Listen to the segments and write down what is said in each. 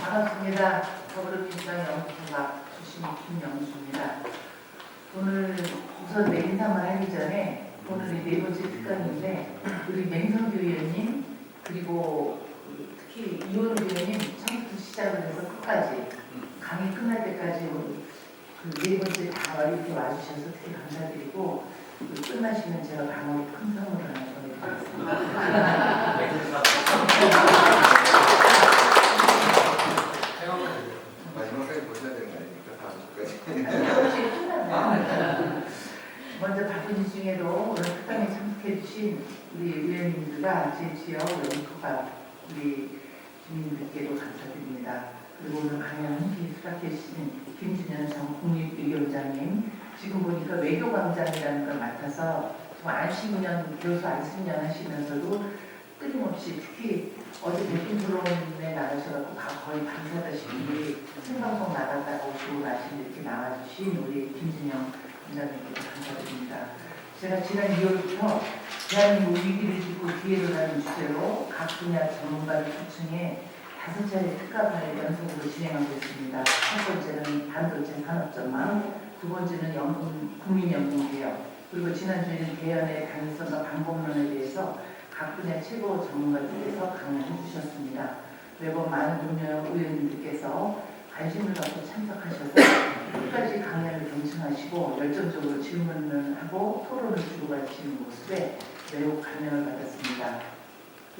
반갑습니다. 더불어민주당 연구소가 주신 김영수입니다. 오늘 우선 내 인사만 하기 전에 오늘이 네 번째 특강인데 우리 맹성규 의원님 그리고 특히 이원우 의원님 처음부터 시작을 해서 끝까지 강의 끝날 때까지 그 네 번째 다 이렇게 와주셔서 특히 감사드리고 끝나시면 제가 강의로 큰 선물을 하나 보내드리겠습니다. 마지막까지 보셔야 되는 거 아닙니까? 먼저 바쁜 중에도 오늘 특강에 참석해 주신 우리 의원님들과 제 지역 연구가 우리 주민들께도 감사드립니다. 그리고 오늘 강연 함께 수락해 주신 김준현 전 국립외교원장님, 지금 보니까 외교광장이라는 걸 맡아서 좀 안식년, 교수 안식년 하시면서도 끊임없이 특히 어제 백분 토론에 나가셔서 거의 밤새다시피 생방송 나갔다가 오시고 나신 이렇게 나와주신 우리 김진영 원장님께도 감사드립니다. 제가 지난 2월부터 대한민국 위기를 딛고 기회를 하는 주제로 각 분야 전문가를 초청해 5차례 특강을 연속으로 진행하고 있습니다. 첫 번째는 반도체 산업 전망, 두 번째는 국민연금개혁, 그리고 지난주에는 개연의 가능성과 방법론에 대해서 각 분야 최고 전문가들께서 강연해 주셨습니다. 매번 많은 동료 의원님들께서 관심을 갖고 참석하셔서 끝까지 강연을 경청하시고 열정적으로 질문을 하고 토론을 주고받으시는 모습에 매우 감명을 받았습니다.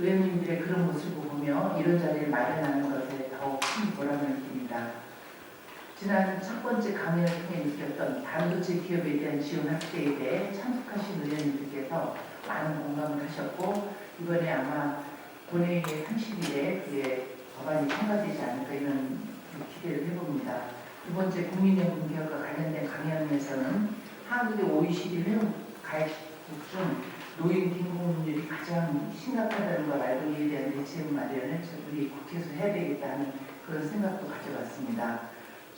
의원님들의 그런 모습을 보며 이런 자리를 마련하는 것에 더욱 큰 보람을 느낍니다. 지난 첫 번째 강연을 통해 느꼈던 반도체 기업에 대한 지원 확대에 대해 참석하신 의원님들께서 많은 공감을 하셨고 이번에 아마 본회의의 30일에 그게 법안이 통과되지 않을까 이런 기대를 해봅니다. 두 번째 국민연금 개혁과 관련된 강연에서는 한국의 OECD 회원 가입국 중 노인 빈곤율이 가장 심각하다는 걸 알고 이에 대한 대책 마련을 우리 국회에서 해야 되겠다는 그런 생각도 가져봤습니다.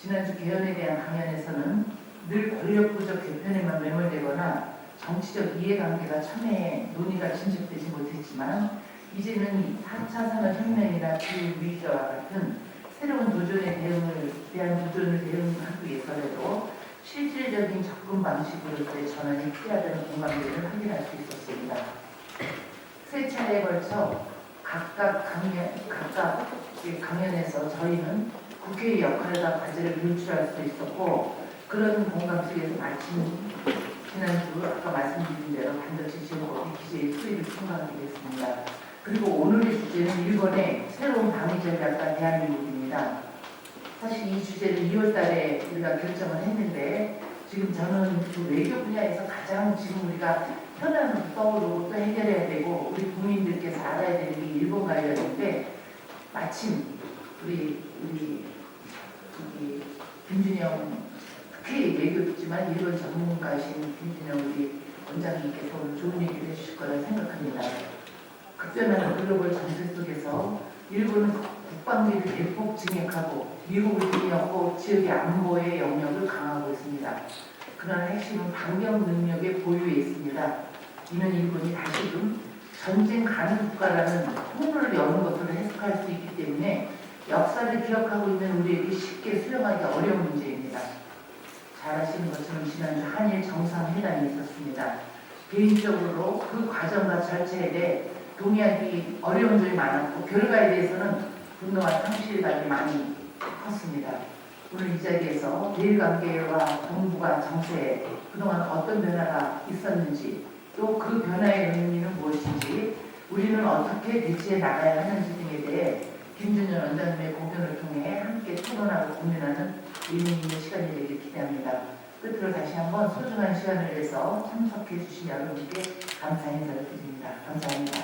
지난주 개헌에 대한 강연에서는 늘 권력 부족 개편에만 매몰되거나 정치적 이해관계가 첨예해 논의가 진척되지 못했지만 이제는 4차 산업혁명이나 기후위기와 같은 새로운 도전에 대응하기 위해서라도 실질적인 접근 방식으로서의 전환이 필요하다는 공감대를 확인할 수 있었습니다. 세 차례에 걸쳐 각각 강연에서 저희는 국회의 역할과 과제를 유출할 수 있었고 그런 공감 속에서 마침 지난주 아까 말씀드린 대로 반도체 지원법이 기재의 수위를 통과하게 됐습니다. 그리고 오늘의 주제는 일본의 새로운 방위 전략과 대한민국입니다. 사실 이 주제를 2월 달에 우리가 결정을 했는데 지금 저는 그 외교 분야에서 가장 지금 우리가 현안 떠오르고 또 해결해야 되고 우리 국민들께서 알아야 되는 게 일본 관련인데 마침 우리 김준영 특히 외교지만 일본 전문가이신 김준영 우리 원장님께서 오늘 좋은 얘기를 해주실 거라 생각합니다. 급변하는 글로벌 정세 속에서 일본은 국방비를 대폭 증액하고 미국을 뒤엎고 지역의 안보의 영역을 강화하고 있습니다. 그러나 핵심은 반격 능력의 보유에 있습니다. 이는 일본이 다시금 전쟁 가능 국가라는 통로를 여는 것으로 해석할 수 있기 때문에 역사를 기억하고 있는 우리에게 쉽게 수용하기 어려운 문제입니다. 잘 아시는 것처럼 지난주 한일 정상회담이 있었습니다. 개인적으로 그 과정과 절차에 대해 동의하기 어려운 점이 많았고 결과에 대해서는 분노와 상실감이 많이 컸습니다. 오늘 이 자리에서 대일관계와 동북아 정세에 그동안 어떤 변화가 있었는지 또 그 변화의 의미는 무엇인지 우리는 어떻게 대처해 나가야 하는지 등에 대해 김준현 원장님의 공연을 통해 함께 토론하고 고민하는 의미 있는 시간이 되길 기대합니다. 끝으로 다시 한번 소중한 시간을 내서 참석해 주신 여러분께 감사 인사를 드립니다. 감사합니다.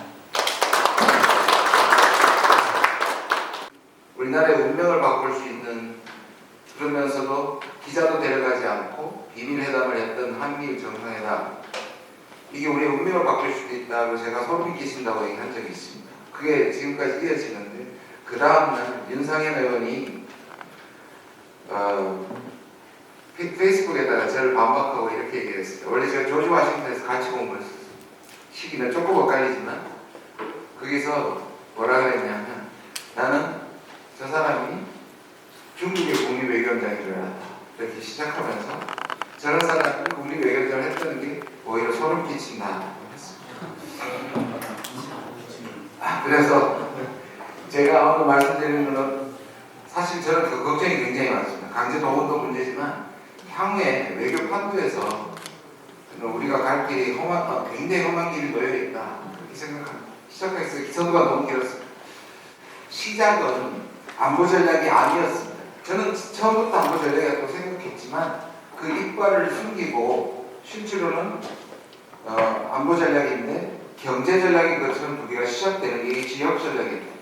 우리나라의 운명을 바꿀 수 있는 그러면서도 기자도 데려가지 않고 비밀회담을 했던 한미일 정상회담 이게 우리의 운명을 바꿀 수도 있다고 제가 소름 끼친다고 얘기한 적이 있습니다. 그게 지금까지 이어지는데 그 다음날 윤상현 의원이 페이스북에다가 저를 반박하고 이렇게 얘기를 했습니다. 원래 제가 조지 워싱턴에서 같이 공부했어요. 시기는 조금 엇갈리지만 거기서 뭐라 그랬냐면 나는 저 사람이 외교관장이 일어났다. 이렇게 시작하면서 저런 사람이 국립 외교장을 했던 게 오히려 소름 끼친다 했습니다. 그래서 제가 오늘 말씀드리는 것은 사실 저는 그 걱정이 굉장히 많습니다. 강제 동원도 문제지만 향후에 외교 판도에서 우리가 갈 길이 굉장히 험한 길이 놓여 있다 그렇게 생각합니다. 시작해서 기선도가 너무 길었습니다. 시작은 안보 전략이 아니었습니다. 저는 처음부터 안보 전략이라고 생각했지만 그 이빨을 숨기고 실제로는 안보 전략인데 경제 전략인 것처럼 두 개가 시작되는 게 지역 전략입니다.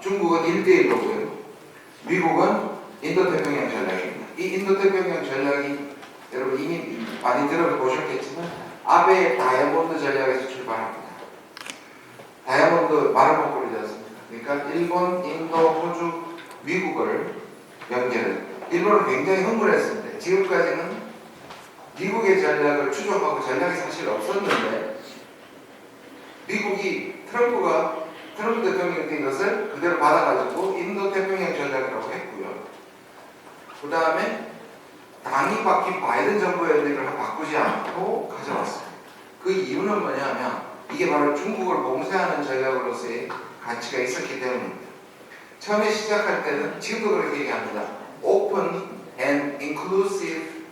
중국은 1대1로고요. 미국은 인도태평양 전략입니다. 이 인도태평양 전략이 여러분 이미 많이 들어보셨겠지만 아베의 다이아몬드 전략에서 출발합니다. 다이아몬드 마르모꼴이지 않습니까? 그러니까 일본, 인도, 호주, 미국을 연결해. 일본은 굉장히 흥분했습니다. 지금까지는 미국의 전략을 추종하고 전략이 사실 없었는데 미국이 트럼프 대통령이 된 것을 그대로 받아가지고 인도 태평양 전략이라고 했고요. 그 다음에 당이 바뀐 바이든 정부의 의견을 바꾸지 않고 가져왔습니다. 그 이유는 뭐냐면 이게 바로 중국을 봉쇄하는 전략으로서의 가치가 있었기 때문입니다. 처음에 시작할 때는 지금도 그렇게 얘기합니다. Open and inclusive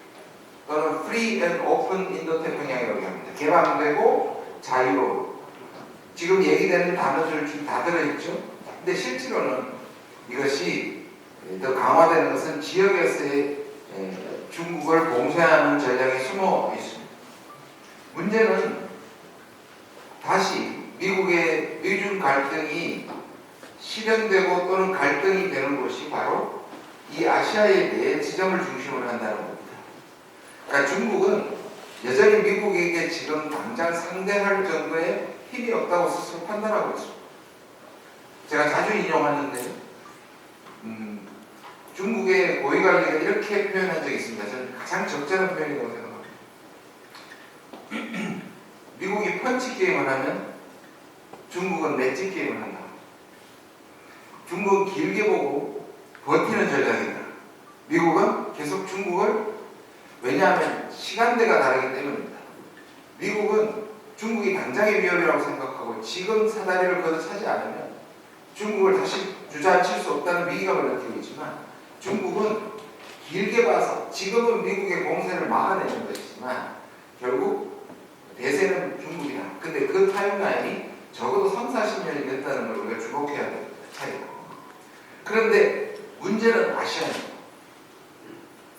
또는 free and open 인도태평양이라고 합니다. 개방되고 자유로운 지금 얘기되는 단어들 중 다 들어있죠. 근데 실제로는 이것이 더 강화되는 것은 지역에서의 중국을 봉쇄하는 전략이 숨어 있습니다. 문제는 다시 미국의 미중 갈등이 실현되고 또는 갈등이 되는 곳이 바로 이 아시아에 대해 지점을 중심으로 한다는 겁니다. 그러니까 중국은 여전히 미국에게 지금 당장 상대할 정도의 힘이 없다고 스스로 판단하고 있습니다. 제가 자주 인용하는데 중국의 고위관리가 이렇게 표현한 적이 있습니다. 저는 가장 적절한 표현이라고 생각합니다. 미국이 펀치 게임을 하면 중국은 맷집 게임을 한다. 중국은 길게 보고 버티는 전략이다. 미국은 계속 중국을 왜냐하면 시간대가 다르기 때문입니다. 미국은 중국이 당장의 위협이라고 생각하고 지금 사다리를 걷어차지 않으면 중국을 다시 주저앉힐 수 없다는 위기감을 느끼고 있지만 중국은 길게 봐서 지금은 미국의 공세를 막아내는 것이지만 결국 대세는 중국이다. 근데 그 타임라인이 적어도 3, 40년이 됐다는 걸 우리가 주목해야 됩니다. 차이가. 그런데 문제는 아시아입니다.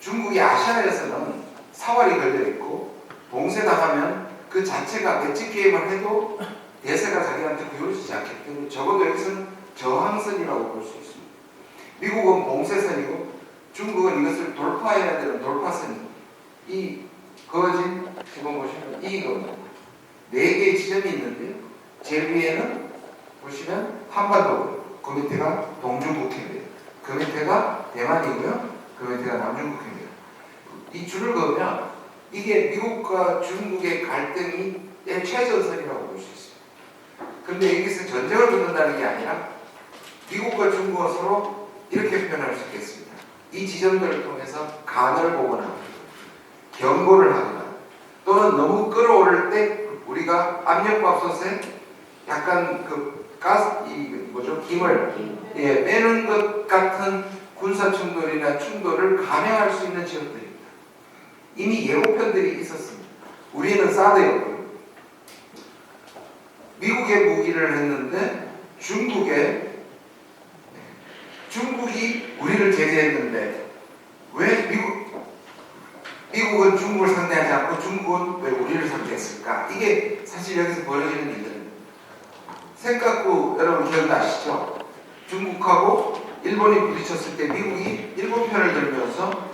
중국이 아시아에서는 사활이 걸려있고 봉쇄당하면 그 자체가 맷집 게임을 해도 대세가 자기한테 구겨지지 않기 때문에 적어도 여기서는 저항선이라고 볼 수 있습니다. 미국은 봉쇄선이고 중국은 이것을 돌파해야 되는 돌파선입니다. 이 거진 지금 보시면 이겁니다. 4개의 지점이 있는데요. 제일 위에는 보시면 한반도고요. 그 밑에가 동중국해입니다. 그 밑에가 대만이고요. 그 밑에가 남중국해입니다. 이 줄을 그으면 이게 미국과 중국의 갈등이 최전선이라고 볼 수 있습니다. 그런데 여기서 전쟁을 붙는다는 게 아니라 미국과 중국은 서로 이렇게 표현할 수 있겠습니다. 이 지점들을 통해서 간을 보거나 경고를 하거나 또는 너무 끌어오를 때 우리가 압력밥솥에 약간 그 가스 김을 빼는 것 같은 군사 충돌이나 충돌을 감행할 수 있는 지역들입니다. 이미 예고편들이 있었습니다. 우리는 사드였고요. 미국의 무기를 했는데 중국이 우리를 제재했는데 왜 미국은 중국을 상대하지 않고 중국은 왜 우리를 상대했을까? 이게 사실 여기서 벌어지는 일들입니다. 생각구 여러분 기억나시죠? 중국하고 일본이 부딪혔을 때 미국이 일본 편을 들면서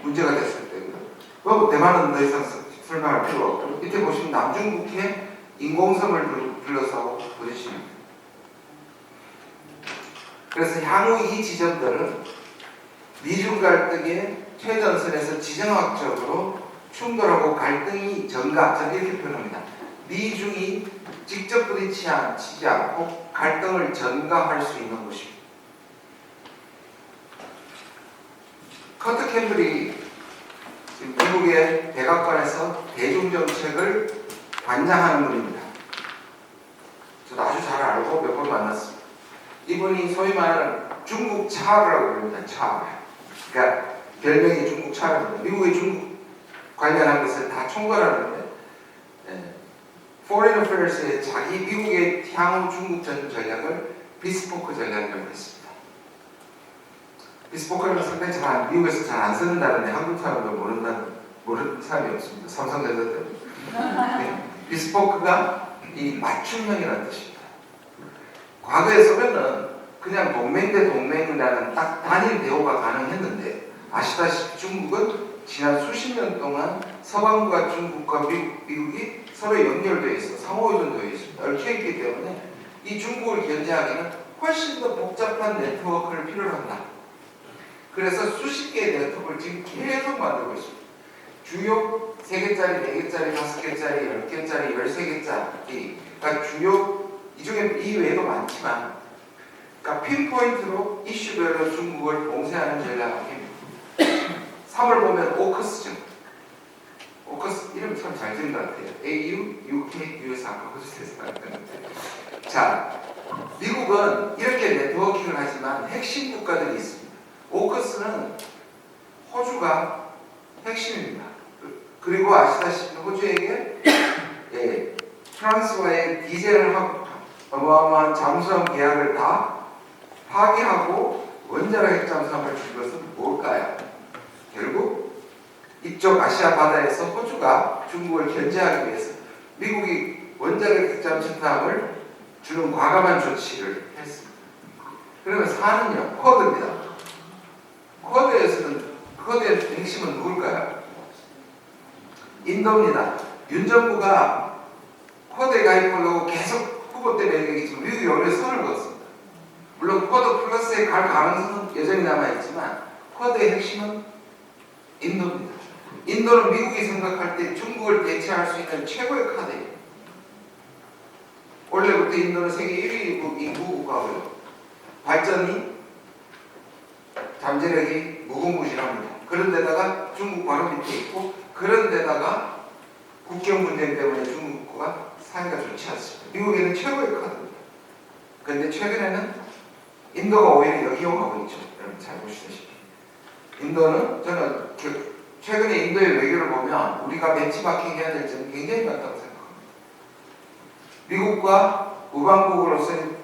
문제가 됐을 때고요. 뭐 대만은 더 이상 설명할 필요가 없고 밑에 보시면 남중국해 인공섬을 둘러싸고 부딪힙니다. 그래서 향후 이 지점들은 미중 갈등의 최전선에서 지정학적으로 충돌하고 갈등이 전가, 저는 이렇게 표현합니다. 미중이 직접 부딪히지 않고 갈등을 전가할 수 있는 곳입니다. 커트 캠블이 지금 미국의 백악관에서 대중정책을 관장하는 분입니다. 저도 아주 잘 알고 몇 번 만났습니다. 이분이 소위 말하는 중국 차라고 부릅니다. 차. 그러니까 별명이 중국 차입니다. 미국의 중국 관련한 것을 다 총괄하는데 Foreign Affairs에 자기 미국의 향후 중국 전략을 비스포크 전략이라고 했습니다. 비스포크는 상당히 미국에서 잘 안 쓰는다는데 한국 사람도 모르는 사람이 없습니다. 삼성전자 때문에. 비스포크가 이 맞춤형이라는 뜻입니다. 과거에 소련은 그냥 동맹 대 동맹이라는 딱 단일 대우가 가능했는데 아시다시피 중국은 지난 수십 년 동안 서방과 중국과 미국이 서로 연결되어 있어 상호의존되어 있습니다. 얽혀 있기 때문에 이 중국을 견제하기는 훨씬 더 복잡한 네트워크를 필요로 한다. 그래서 수십 개의 네트워크를 지금 계속 만들고 있습니다. 주요 3개짜리, 4개짜리, 5개짜리, 10개짜리, 13개짜리 그러니까 주요 이 중에 이 외에도 많지만 그러니까 핀포인트로 이슈별로 중국을 봉쇄하는 전략입니다. 3을 보면 오커스죠. 오커스 이름 참 잘 지은 것 같아요. AU, UK, US 아까 호주에서 말했는데 자, 미국은 이렇게 네트워킹을 하지만 핵심 국가들이 있습니다. 오커스는 호주가 핵심입니다. 그리고 아시다시피 호주에게 프랑스와의 디젤을 하고 어마어마한 잠수함 계약을 다 파기하고 원자력 핵잠수함을 준 것은 뭘까요? 결국 이쪽 아시아 바다에서 호주가 중국을 견제하기 위해서 미국이 원자력 핵잠수함을 주는 과감한 조치를 했습니다. 그러면 4는요, 쿼드입니다. 쿼드의 핵심은 누굴까요? 인도입니다. 윤 정부가 쿼드에 가입하려고 계속 후보 때 매기지만 미국이 원래 선을 그었습니다. 물론 쿼드 플러스에 갈 가능성은 여전히 남아있지만 쿼드의 핵심은 인도입니다. 인도는 미국이 생각할 때 중국을 대체할 수 있는 최고의 카드예요. 원래부터 인도는 세계 1위 인구 국가고요. 발전이 잠재력이 무궁무진합니다. 그런데다가 중국 바로 밑에 있고 그런데다가 국경 분쟁 때문에 중국과 사이가 좋지 않습니다. 미국에는 최고의 카드입니다. 그런데 최근에는 인도가 오히려 역이용하고 있죠. 여러분 잘 보시다시피 인도는 저는 최근에 인도의 외교를 보면 우리가 벤치마킹 해야 될 점이 굉장히 많다고 생각합니다. 미국과 우방국으로서의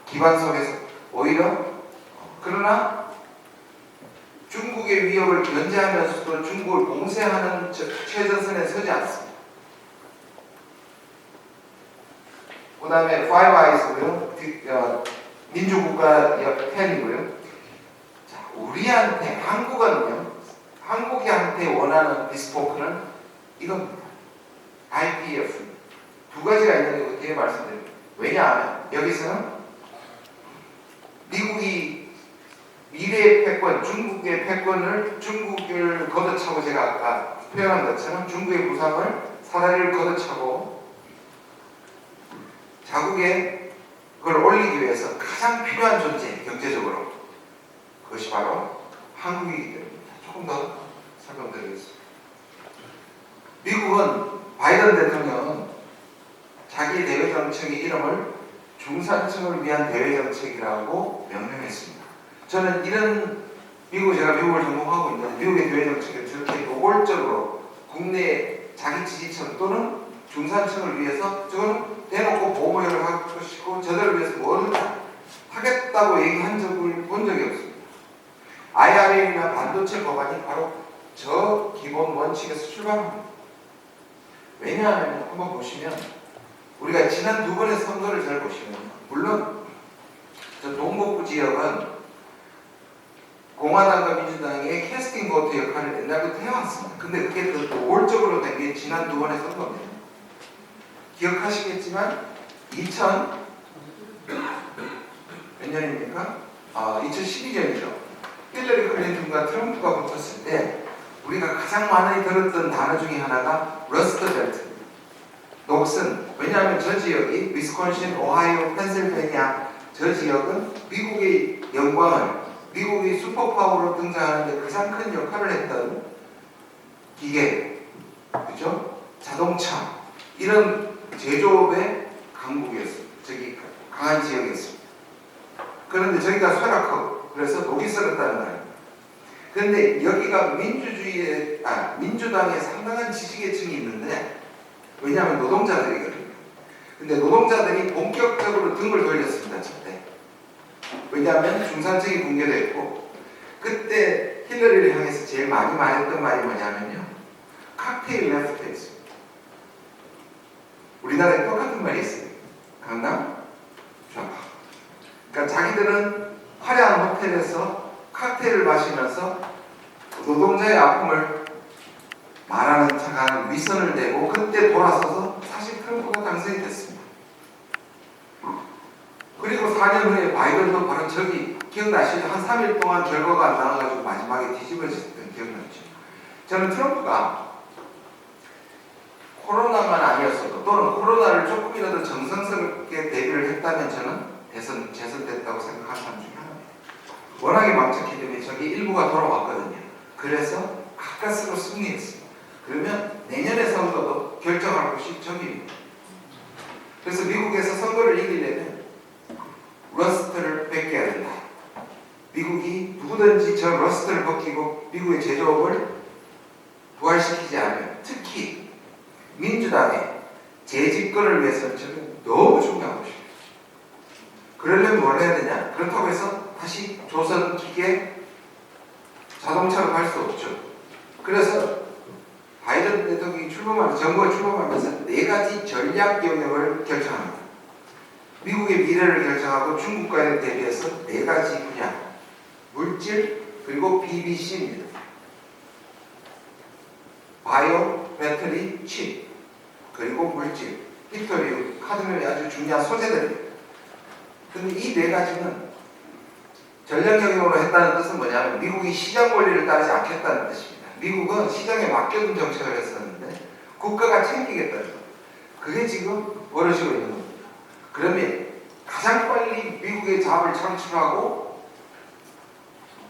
기반 속에서 오히려 그러나 중국의 위협을 견제하면서도 중국을 봉쇄하는 최전선에 서지 않습니다. 그 다음에 Five Eyes고요. 민주국가 10이고요. 자, 우리한테 한국한테 원하는 비스포크는 이겁니다. IPF 두 가지가 있는데 그 뒤에 말씀드립니다. 왜냐하면 여기서는 미국이 미래의 패권, 중국의 패권을 중국을 걷어차고 제가 아까 표현한 것처럼 중국의 부상을 사다리를 걷어차고 자국의 그걸 올리기 위해서 가장 필요한 존재, 경제적으로 그것이 바로 한국이기 때문입니다. 조금 더 설명드리겠습니다. 미국은 바이든 대통령은 자기 대외정책의 이름을 중산층을 위한 대외정책이라고 명명했습니다. 저는 이런 제가 미국을 전공하고 있는데 미국의 대외정책을 저렇게 노골적으로 국내 자기 지지층 또는 중산층을 위해서 저는 대놓고 보호를 할 것이고 저들을 위해서 뭘 하겠다고 얘기한 적을 본 적이 없습니다. IRA나 반도체 법안이 바로 저 기본 원칙에서 출발합니다. 왜냐하면 한번 보시면 우리가 지난 두 번의 선거를 잘 보시면 물론 저 동북부 지역은 공화당과 민주당의 캐스팅 보트 역할을 옛날부터 해왔습니다. 근데 그게 더 노골적으로 된 게 지난 두 번의 선거입니다. 기억하시겠지만 2000몇 년입니까? 2012년이죠. 힐러리 클린턴과 트럼프가 붙었을 때 우리가 가장 많이 들었던 단어 중에 하나가 러스트벨트, 녹슨. 왜냐하면 저 지역이 위스콘신, 오하이오, 펜실베니아 저 지역은 미국의 영광을 미국이 슈퍼파워로 등장하는데 가장 큰 역할을 했던 기계, 그죠? 자동차 이런 제조업의 강국이었어요. 저기 강한 지역이었습니다. 그런데 저기가 쇠락하고 그래서 녹이 썰었다는 말입니다. 그런데 여기가 민주당에 상당한 지지계층이 있는데 왜냐하면 노동자들이거든요. 근데 노동자들이 본격적으로 등을 돌렸습니다. 저때. 왜냐하면 중산층이 붕괴됐고 그때 힐러리를 향해서 제일 많이 말했던 말이 뭐냐면요. 칵테일 레프트였어요. 우리나라에 똑같은 말이 있어요. 강남 좌파. 그러니까 자기들은 화려한 호텔에서 칵테일을 마시면서 노동자의 아픔을 말하는 척한 위선을 내고 그때 돌아서서 사실 트럼프가 당선이 됐습니다. 그리고 4년 후에 바이든도 바로 저기 기억나시죠? 한 3일 동안 결과가 안 나와가지고 마지막에 뒤집어졌던 기억나죠? 저는 트럼프가 코로나만 아니었어도 또는 코로나를 조금이라도 정성스럽게 대비를 했다면 저는 재선됐다고 생각하는 사람 중에 하나입니다. 워낙에 망쳤기 때문에 저기 일부가 돌아왔거든요. 그래서 가까스로 승리했습니다. 그러면 내년의 선거도 결정할 것이 저기입니다. 그래서 미국에서 선거를 이기려면 러스트를 뺏겨야 된다. 미국이 누구든지 저 러스트를 벗기고 미국의 제조업을 부활시키지 않으면 특히 민주당의 재집권을 위해서는 저는 너무 중요한 것입니다. 그러려면 뭘 해야 되냐? 그렇다고 해서 다시 조선 기계 자동차로 갈 수 없죠. 그래서 바이든 대통령이 정부가 출범하면서 4가지 전략 영역을 결정합니다. 미국의 미래를 결정하고 중국과의 대비해서 4가지 분야, 물질 그리고 BBC입니다. 바이오, 배터리, 칩 그리고 물질, 히토리움, 카드뮴이 아주 중요한 소재들입니다. 그런데 이 4가지는 전략 영역으로 했다는 뜻은 뭐냐면 미국이 시장 원리를 따르지 않겠다는 뜻입니다. 미국은 시장에 맡겨둔 정책을 했었는데 국가가 챙기겠다는 거예요. 그게 지금 벌어지고 있는 겁니다. 그러면 가장 빨리 미국의 자업을 창출하고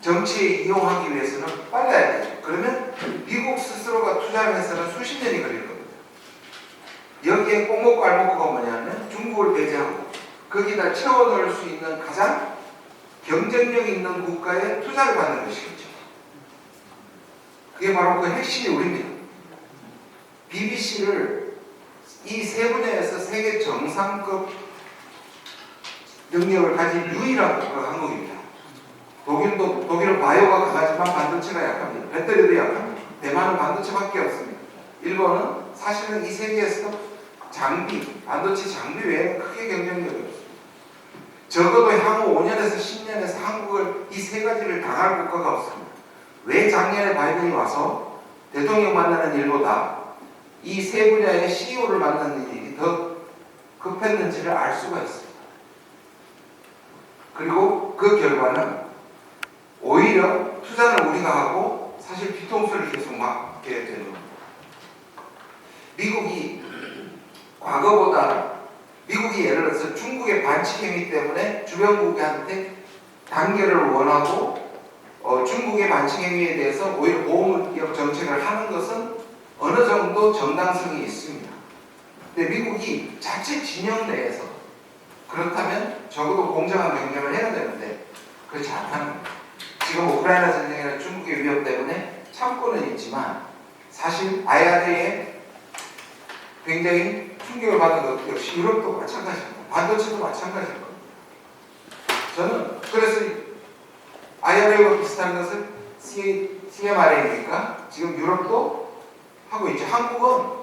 정치에 이용하기 위해서는 빨라야 되죠. 그러면 미국 스스로가 투자를 해서는 수십 년이 걸릴 겁니다. 여기에 꼭 먹고 알 먹고가 뭐냐면 중국을 배제하고 거기다 채워넣을 수 있는 가장 경쟁력 있는 국가에 투자를 받는 것이겠죠. 그게 바로 그 핵심이 우리입니다. BBC를 이 3분야에서 세계 정상급 능력을 가진 유일한 국가가 한국입니다. 독일은 바이오가 강하지만 반도체가 약합니다. 배터리도 약합니다. 대만은 반도체밖에 없습니다. 일본은 사실은 이 세계에서 반도체 장비 외에는 크게 경쟁력이 없습니다. 적어도 향후 5년에서 10년에서 한국을 이 3가지를 당할 국가가 없습니다. 왜 작년에 바이든이 와서 대통령 만나는 일보다 이 3분야의 CEO를 만나는 일이 더 급했는지를 알 수가 있습니다. 그리고 그 결과는 오히려 투자는 우리가 하고 사실 뒤통수를 계속 맞게 되는 겁니다. 미국이 예를 들어서 중국의 반칙 행위 때문에 주변국한테 단결을 원하고 중국의 반칙 행위에 대해서 오히려 보호무역 정책을 하는 것은 어느 정도 정당성이 있습니다. 근데 미국이 자체 진영 내에서 그렇다면 적어도 공정한 경쟁을 해야 되는데 그렇지 않다는 거예요. 지금 우크라이나 전쟁이나 중국의 위협 때문에 참고는 있지만 사실 IRA에 굉장히 충격을 받은 것 역시 유럽도 마찬가지입니다. 반도체도 마찬가지일 겁니다. 저는 그래서 IRA와 비슷한 것을 CMRA니까 지금 유럽도 하고 있죠. 한국은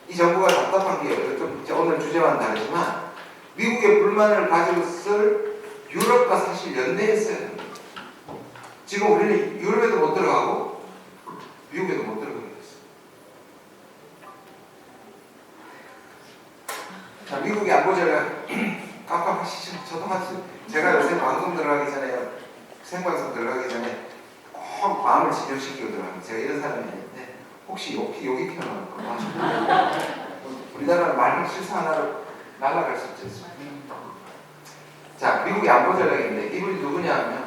이 정부가 답답한 게 좀 오늘 주제와는 다르지만 미국의 불만을 가지고 있을 유럽과 사실 연대했어야 됩니다. 지금 우리는 유럽에도 못 들어가고 미국에도 못 들어가고 있어요. 자, 미국의 안보 전략 깜깜하시죠? 저도 제가 요새 방송 들어가기 전에 생방송 들어가기 전에 꼭 마음을 진정시키고 들어갑니다. 제가 이런 사람이 아닌데 혹시 여기 피어나올까? 우리나라는 말만 실수 하나로 날아갈 수 있지. 자, 미국의 안보 전략인데 이분이 누구냐 하면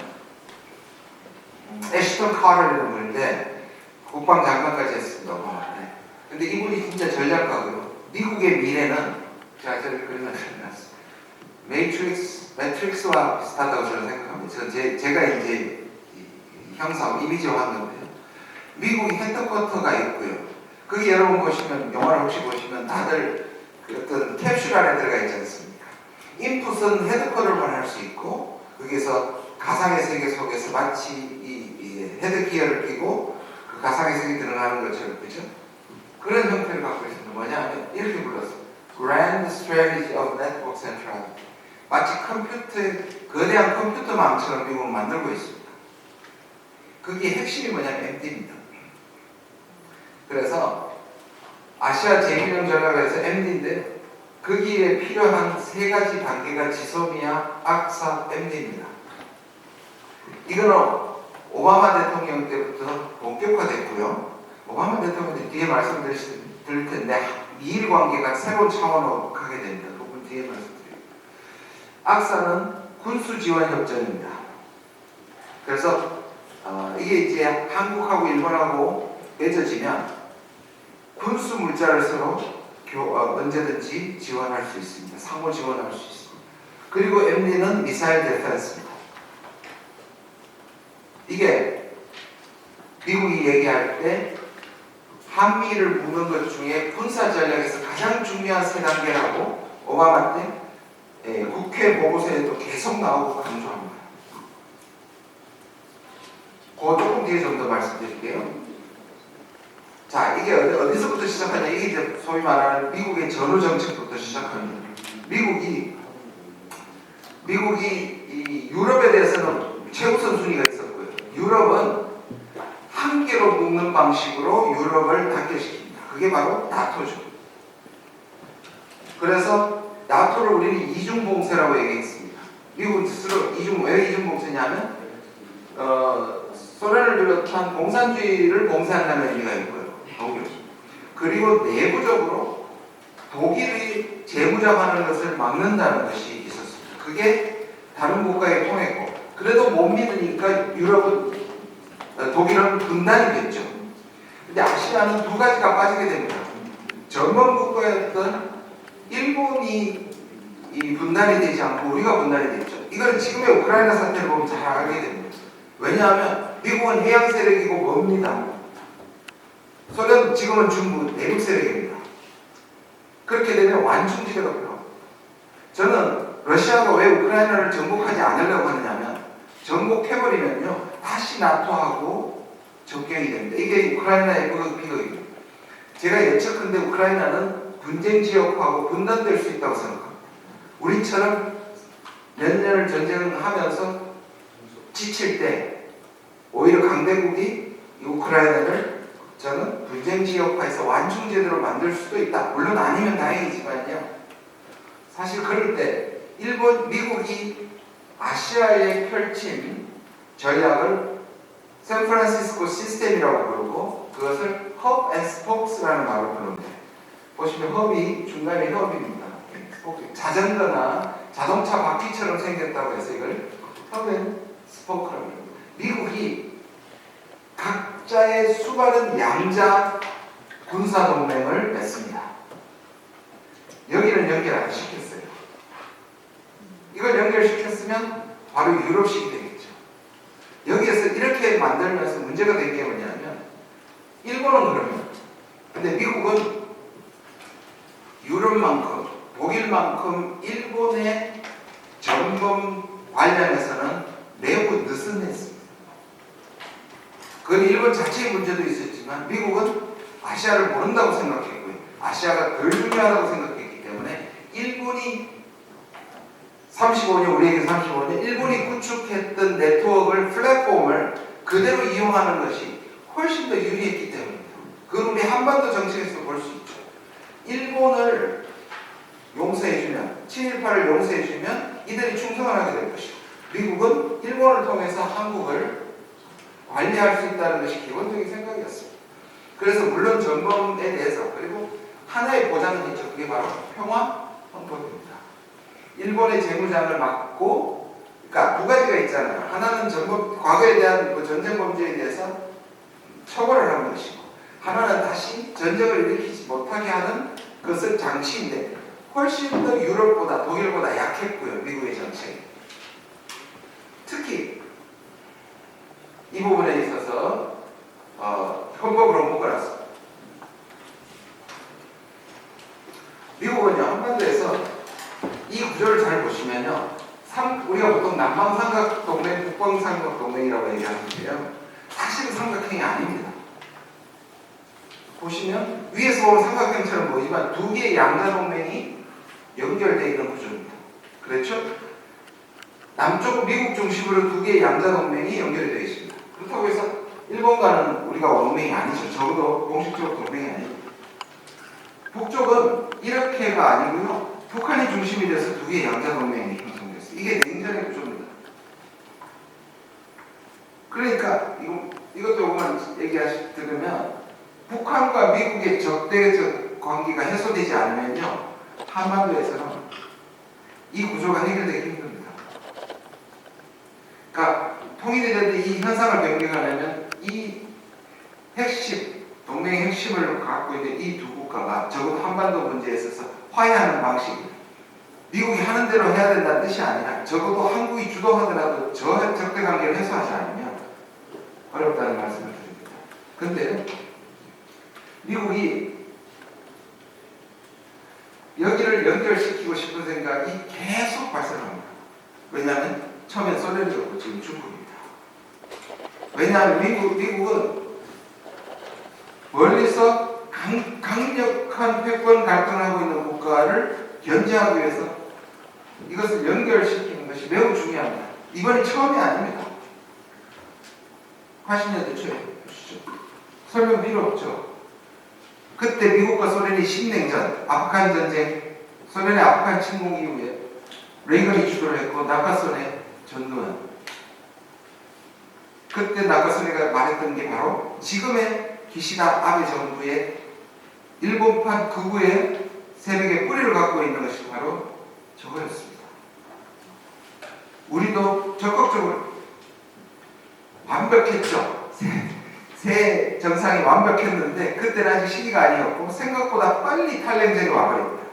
애시턴 카터라는 분인데 국방장관까지 했습니다. 오바마 때. 근데 이분이 진짜 전략가고요. 미국의 미래는 제가 저를 그림을 그려놨어요. 매트릭스와 비슷하다고 저는 생각합니다. 제가 이제 형상 이미지화한 건데요. 미국이 헤드쿼터가 있고요. 거기 여러분 보시면 영화를 혹시 보시면 다들 그 어떤 캡슐 안에 들어가 있지 않습니까? 인풋은 헤드쿼터만 할 수 있고 거기서 가상의 세계 속에서 마치 이 헤드기어를 끼고 그 가상의 세계에 들어가는 것처럼 그죠? 그런 형태를 갖고 있습니다. 뭐냐면 이렇게 불렀어요. Grand Strategy of Network Centrality. 마치 거대한 컴퓨터망처럼 미국은 만들고 있습니다. 그게 핵심이 뭐냐면 MD입니다. 그래서 아시아 제1형 전략에서 MD인데 거기에 필요한 세 가지 단계가 지소미아, 악사, MD입니다. 이거는 오바마 대통령 때부터 본격화됐고요. 오바마 대통령 뒤에 말씀드릴 텐데 미일 관계가 새로운 차원으로 가게 됩니다. 그 부분 뒤에 말씀드릴게요. 악사는 군수 지원 협정입니다. 그래서 이게 이제 한국하고 일본하고 맺어지면 군수 물자를 서로 언제든지 지원할 수 있습니다. 상호 지원할 수 있습니다. 그리고 MD는 미사일 디펜스입니다. 이게 미국이 얘기할 때 한미를 묶는 것 중에 군사 전략에서 가장 중요한 세 단계라고 오바마 때 국회 보고서에도 계속 나오고 강조합니다. 그 조금 뒤에 좀 더 말씀드릴게요. 자, 이게 어디서부터 시작하냐? 이게 이제 소위 말하는 미국의 전후 정책부터 시작합니다. 미국이 이 유럽에 대해서는 최우선 순위가 있었고요. 유럽은 한 개로 묶는 방식으로 유럽을 단결시킵니다. 그게 바로 나토죠. 그래서 나토를 우리는 이중봉쇄라고 얘기했습니다. 미국 스스로 왜 이중봉쇄냐면 소련을 비롯한 공산주의를 봉쇄한다는 의미가 있고요. 그리고 내부적으로 독일이 재무장하는 것을 막는다는 것이 있었습니다. 그게 다른 국가에 통했고 그래도 못 믿으니까 독일은 분단이 됐죠. 근데 아시아는 두 가지가 빠지게 됩니다. 전범 국가였던 일본이 이 분단이 되지 않고 우리가 분단이 됐죠. 이걸 지금의 우크라이나 사태를 보면 잘 알게 됩니다. 왜냐하면 미국은 해양 세력이고 멉니다. 소련 지금은 중부 내륙 세력입니다. 그렇게 되면 완충지대가 필요합니다. 저는 러시아가 왜 우크라이나를 정복하지 않으려고 하느냐면 정복해버리면요 다시 나토하고 접경이 됩니다. 이게 우크라이나의 비극입니다. 제가 예측컨대 우크라이나는 분쟁 지역하고 분단될 수 있다고 생각합니다. 우리처럼 몇 년을 전쟁하면서 지칠 때 오히려 강대국이 이 우크라이나를 저는 분쟁 지역화해서 완충제대로 만들 수도 있다. 물론 아니면 다행이지만요. 사실 그럴 때 미국이 아시아에 펼친 전략을 샌프란시스코 시스템이라고 부르고 그것을 허브 앤 스포크스라는 말로 부릅니다. 보시면 허브이 중간에 허브입니다. 자전거나 자동차 바퀴처럼 생겼다고 해서 이걸 허브 앤 스포크라고 합니다. 미국이 각자의 수많은 양자 군사동맹을 맺습니다. 여기는 연결 안 시켰어요. 이걸 연결시켰으면 바로 유럽식이 되겠죠. 여기에서 이렇게 만들면서 문제가 된 게 뭐냐면 일본은 그러면 근데 미국은 유럽만큼 독일만큼 일본의 점검 관련해서는 매우 느슨했습니다. 그건 일본 자체의 문제도 있었지만 미국은 아시아를 모른다고 생각했고요. 아시아가 덜 중요하다고 생각했기 때문에 일본이 35년, 우리에게 35년, 일본이 구축했던 네트워크를, 플랫폼을 그대로 이용하는 것이 훨씬 더 유리했기 때문입니다. 그건 우리 한반도 정책에서 볼 수 있죠. 일본을 용서해주면, 7.18을 용서해주면 이들이 충성을 하게 될 것이고, 미국은 일본을 통해서 한국을 관리할 수 있다는 것이 기본적인 생각이었습니다. 그래서 물론 전범에 대해서, 그리고 하나의 보장은 있죠. 그게 바로 평화 헌법입니다. 일본의 재무장을 막고 그러니까 두 가지가 있잖아요. 하나는 과거에 대한 그 전쟁 범죄에 대해서 처벌을 하는 것이고, 하나는 다시 전쟁을 일으키지 못하게 하는 것은 장치인데, 훨씬 더 유럽보다 독일보다 약했고요. 미국의 정책이. 특히 이 부분에 있어서 헌법으로 묶어놨습니다. 미국은요, 한반도에서 이 구조를 잘 보시면요, 우리가 보통 남방삼각동맹, 북방삼각동맹이라고 얘기하는데요, 사실은 삼각형이 아닙니다. 보시면 위에서 보면 삼각형처럼 보이지만 두 개의 양자동맹이 연결되어 있는 구조입니다. 그렇죠? 남쪽 미국 중심으로 두 개의 양자동맹이 연결이 되어 있습니다. 그렇다고 해서 일본과는 우리가 동맹이 아니죠. 적어도 공식적으로 동맹이 아니죠. 북쪽은 이렇게가 아니고요, 북한이 중심이 돼서 두 개의 양자동맹이 형성됐어요. 이게 냉전의 구조입니다. 그러니까 이것도 조금만 들으면, 북한과 미국의 적대적 관계가 해소되지 않으면요, 한반도에서는 이 구조가 해결되기 힘듭니다. 그러니까 통일이 될 때 이 현상을 변경하려면 이 동맹의 핵심을 갖고 있는 이 두 국가가 적어도 한반도 문제에 있어서 화해하는 방식, 미국이 하는 대로 해야 된다는 뜻이 아니라 적어도 한국이 주도하더라도 저 적대 관계를 해소하지 않으면 어렵다는 말씀을 드립니다. 근데 미국이 여기를 연결시키고 싶은 생각이 계속 발생합니다. 왜냐하면 처음엔 소련이었고 지금 중국입니다. 왜냐하면 미국은 멀리서 강력한 패권 갈등을 하고 있는 국가를 견제하기 위해서 이것을 연결시키는 것이 매우 중요합니다. 이번이 처음이 아닙니다. 80년대 초에 보시죠. 설명 필요 없죠. 그때 미국과 소련이 신냉전, 아프간 전쟁, 소련의 아프간 침공 이후에 레이건이 주도를 했고 나카소네 전두환. 그때 나카소네가 말했던 게 바로 지금의 기시다 아베 정부의 일본판 극우의 세력의 뿌리를 갖고 있는 것이 바로 저거였습니다. 우리도 적극적으로 완벽했죠. 새 정상이 완벽했는데 그때는 아직 시기가 아니었고 생각보다 빨리 탈냉전이 와버립니다.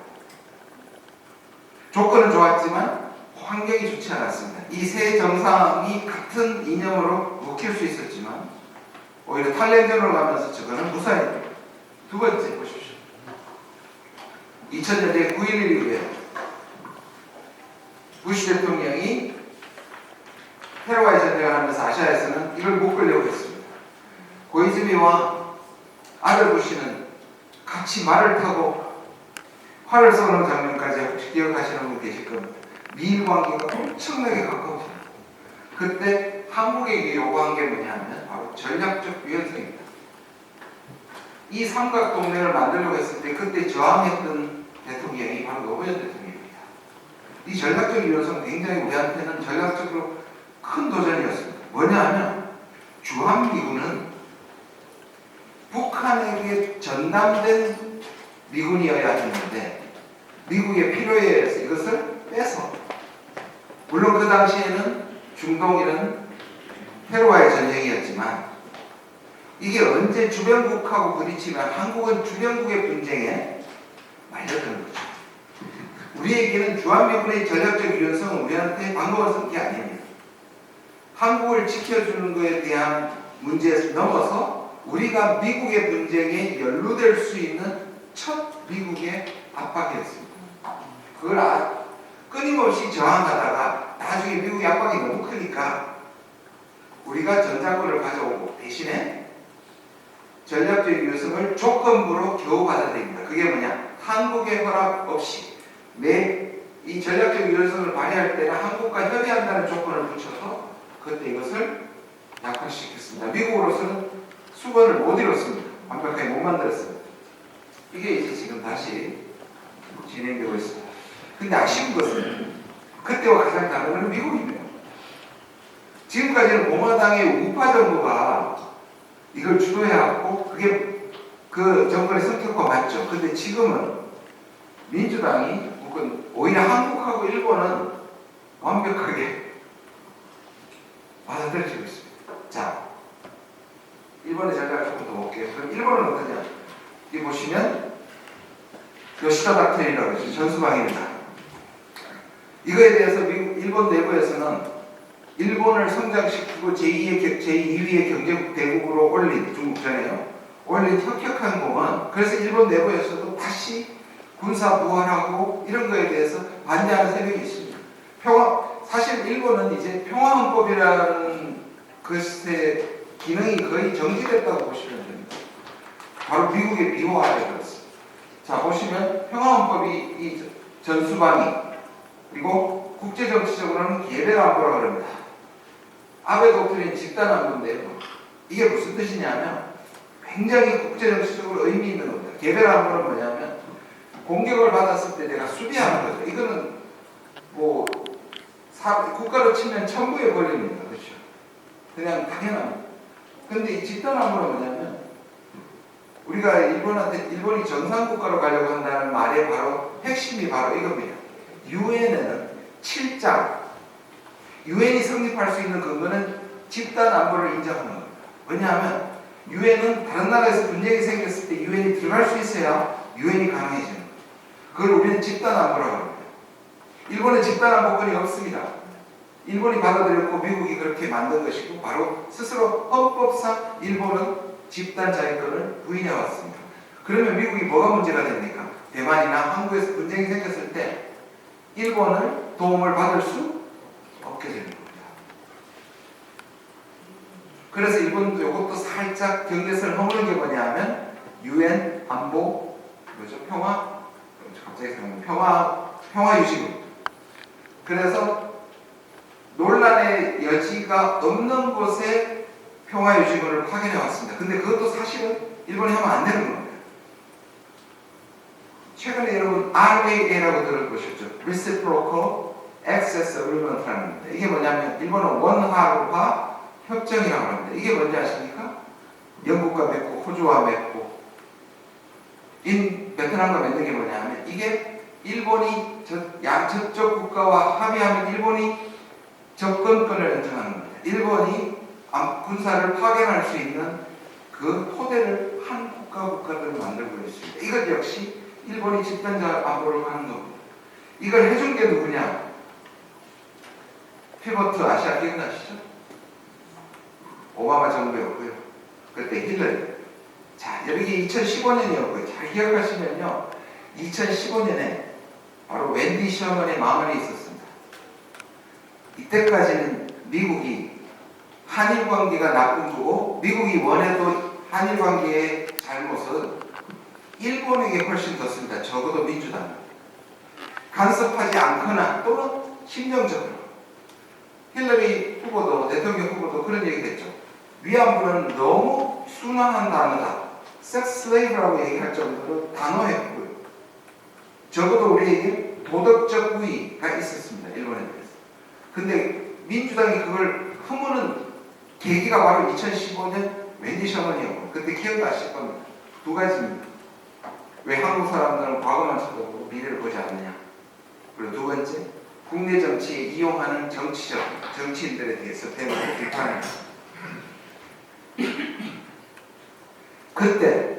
조건은 좋았지만 환경이 좋지 않았습니다. 이 새 정상이 같은 이념으로 묵힐 수 있었지만 오히려 탈냉전으로 가면서 저거는 무사히 됩니다. 두 번째 보십시오. 2000년대 9.11 이후에 부시 대통령이 테러와의 전쟁을 하면서 아시아에서는 이걸 못 끌려고 했습니다. 고이즈미와 아들 부시는 같이 말을 타고 활을 쏘는 장면까지 혹시 기억하시는 분 계실 겁니다. 미일 관계가 엄청나게 가까워집니다. 그때 한국에게 요구한 게 뭐냐면 바로 전략적 유연성입니다. 이 삼각동맹을 만들려고 했을 때 그때 저항했던 대통령이 바로 노무현 대통령입니다. 이 전략적 유연성 굉장히 우리한테는 전략적으로 큰 도전이었습니다. 뭐냐 하면 주한미군은 북한에게 전담된 미군이어야 했는데 미국의 필요에 의해서 이것을 빼서, 물론 그 당시에는 중동이는 테러와의 전쟁이었지만 이게 언제 주변국하고 부딪히면 한국은 주변국의 분쟁에 말렸던 거죠. 우리에게는 주한미군의 전략적 유연성은 우리한테 반가워 쓴 게 아닙니다. 한국을 지켜주는 것에 대한 문제에서 넘어서 우리가 미국의 분쟁에 연루될 수 있는 첫 미국의 압박이었습니다. 그걸 끊임없이 저항하다가 나중에 미국의 압박이 너무 크니까 우리가 전장군을 가져오고 대신에 전략적 유연성을 조건부로 겨우 받아들입니다. 그게 뭐냐? 한국의 허락 없이 이 전략적 유연성을 발휘할 때는 한국과 협의한다는 조건을 붙여서 그때 이것을 약화시켰습니다. 미국으로서는 수건을 못 이뤘습니다. 완벽하게 못 만들었습니다. 이게 이제 지금 다시 진행되고 있습니다. 근데 아쉬운 것은 그때와 가장 다른 것은 미국입니다. 지금까지는 공화당의 우파 정부가 이걸 주도해왔고 그게 그 정권의 선택과 맞죠. 근데 지금은 민주당이 혹은 오히려 한국하고 일본은 완벽하게 받아들여지고 있습니다. 자, 일본의 전략을 조금 더 볼게요. 그럼 일본은 어떠냐? 여기 보시면 요시다 닥터리라고 하죠. 전수방입니다. 이거에 대해서 일본 내부에서는 일본을 성장시키고 제2위의 경제국 대국으로 올린, 중국 전에요, 올린 혁혁한 공은, 그래서 일본 내부에서도 다시 군사 부활하고 이런 거에 대해서 반대하는 세력이 있습니다. 사실 일본은 이제 평화헌법이라는 것의 기능이 거의 정지됐다고 보시면 됩니다. 바로 미국의 비호 아래 들었습니다. 자, 보시면 평화헌법이 이 전수방위, 그리고 국제정치적으로는 계획안보라고 합니다. 아베 독트린 집단안보인데요. 이게 무슨 뜻이냐면 굉장히 국제정치적으로 의미 있는 겁니다. 계획안보는 뭐냐면 공격을 받았을 때 내가 수비하는 거죠. 이거는 뭐 국가로 치면 천부의 권리입니다. 그렇죠? 그냥 당연합니다. 근데 이 집단안보는 뭐냐면 우리가 일본이 정상국가로 가려고 한다는 말의 바로 핵심이 바로 이겁니다. 유엔에는 7장, 유엔이 성립할 수 있는 근거는 집단안보를 인정하는 겁니다. 왜냐하면 유엔은 다른 나라에서 분쟁이 생겼을 때 유엔이 들어갈 수 있어야 유엔이 강해지는 거예요. 그걸 우리는 집단안보라고 합니다. 일본은 집단안보권이 없습니다. 일본이 받아들였고 미국이 그렇게 만든 것이고, 바로 스스로 헌법상 일본은 집단 자위권을 부인해 왔습니다. 그러면 미국이 뭐가 문제가 됩니까? 대만이나 한국에서 분쟁이 생겼을 때 일본을 도움을 받을 수 없게 되는 겁니다. 그래서 일본도 이것도 살짝 경계선을 허무는 게 뭐냐 하면 유엔 안보, 뭐죠? 평화 유지군. 그래서 논란의 여지가 없는 곳에 평화 유지군을 파견해 왔습니다. 근데 그것도 사실은 일본이 하면 안 되는 겁니다. 최근에 여러분 RAA라고 들어보셨죠? Reciprocal Access Agreement라는 겁니다. 이게 뭐냐면 일본은 원활화 협정이라고 합니다. 이게 뭔지 아십니까? 영국과 맺고 호주와 맺고 베트남과 맺는 게 뭐냐면, 이게 일본이 저쪽 국가와 합의하면 일본이 접근권을 인정하는 겁니다. 일본이 군사를 파견할 수 있는 그 토대를 한 국가들을 만들고 있습니다. 이것 역시 일본이 집단안보를 하는 겁니다. 이걸 해준 게 누구냐? 피보트 아시아 기억나시죠? 오바마 정부였고요. 그때 힐러리. 자, 여기 2015년이었고요. 잘 기억하시면요, 2015년에 바로 웬디 셔먼의 망언이 있었습니다. 이때까지는 미국이 한일 관계가 나쁜 거고, 미국이 원해도 한일 관계의 잘못은 일본에게 훨씬 더 습니다. 적어도 민주당. 간섭하지 않거나 또는 심정적으로. 힐러리 후보도, 대통령 후보도 그런 얘기 했죠. 위안부는 너무 순화한 단어다. 섹스 슬레이브라고 얘기할 정도로 단호했고요. 적어도 우리에게 도덕적 우위가 있었습니다. 일본에 대해서. 근데 민주당이 그걸 허무는 계기가 바로 2015년 웬디 셔먼이었고, 그때 기억나실 겁니다. 두 가지입니다. 왜 한국 사람들은 과거만 쳐다보고 미래를 보지 않느냐. 그리고 두 번째, 국내 정치에 이용하는 정치인들에 대해서 대놓고 비판을 했습니다. 그때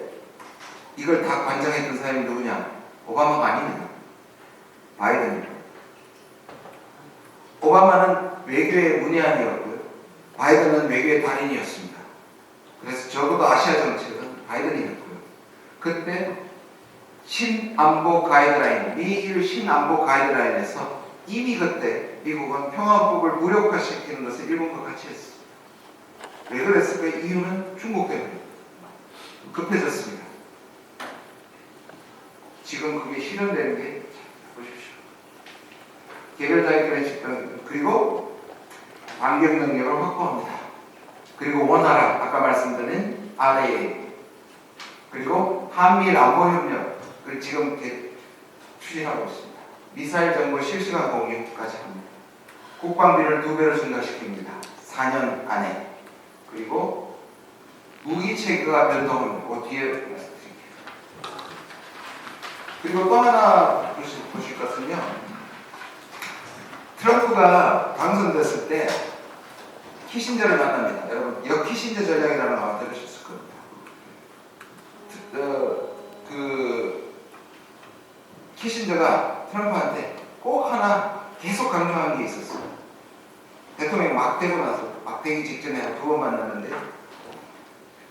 이걸 다 관장했던 사람이 누구냐? 오바마가 아닙니다. 바이든입니다. 오바마는 외교의 문외한이었고요. 바이든은 외교의 달인이었습니다. 그래서 적어도 아시아 정책은 바이든이었고요. 그때 신안보 가이드라인, 미일 신안보 가이드라인에서 이미 그때 미국은 평화법을 무력화시키는 것을 일본과 같이 했습니다. 왜 그랬을까? 이유는 중국 때문입니다. 급해졌습니다. 지금 그게 실현되는 게, 보십시오. 개별자위권의 집단, 그리고 반격 능력을 확보합니다. 그리고 원활화, 아까 말씀드린 RAA, 그리고 한미일 안보협력을 지금 추진하고 있습니다. 미사일 정보 실시간 공유까지 합니다. 국방비를 2배로 증가시킵니다. 4년 안에. 그리고 무기 체계가 변동합니다. 그 뒤에 말씀드릴게요. 그리고 또 하나 보실 것은요, 트럼프가 당선됐을 때 키신저를 만납니다. 여러분, 여키신저 전략이라는 거 아마 들으셨을 겁니다. 키신저가 트럼프한테 꼭 하나 계속 강조한 게 있었어요. 대통령이 막 되고 나서, 막 되기 직전에 2번 만났는데,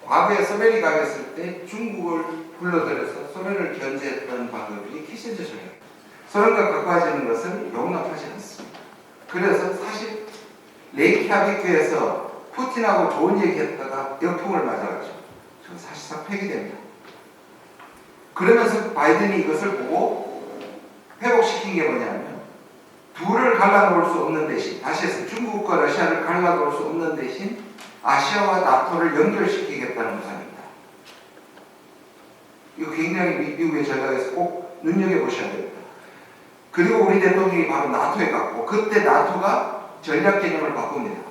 과거에 소련이 강했을 때 중국을 불러들여서 소련을 견제했던 방법이 키신저 전략. 소련과 가까워지는 것을 용납하지 않습니다. 그래서 사실 레이캬비크에서 푸틴하고 좋은 얘기했다가 역풍을 맞아가지고 사실상 폐기됩니다. 그러면서 바이든이 이것을 보고 회복시킨 게 뭐냐면, 둘을 갈라놓을 수 없는 대신, 다시 해서 중국과 러시아를 갈라놓을 수 없는 대신 아시아와 나토를 연결시키겠다는 구상입니다. 이거 굉장히 미국의 전략에서 꼭 눈여겨보셔야 됩니다. 그리고 우리 대통령이 바로 나토에 갔고, 그때 나토가 전략 개념을 바꿉니다.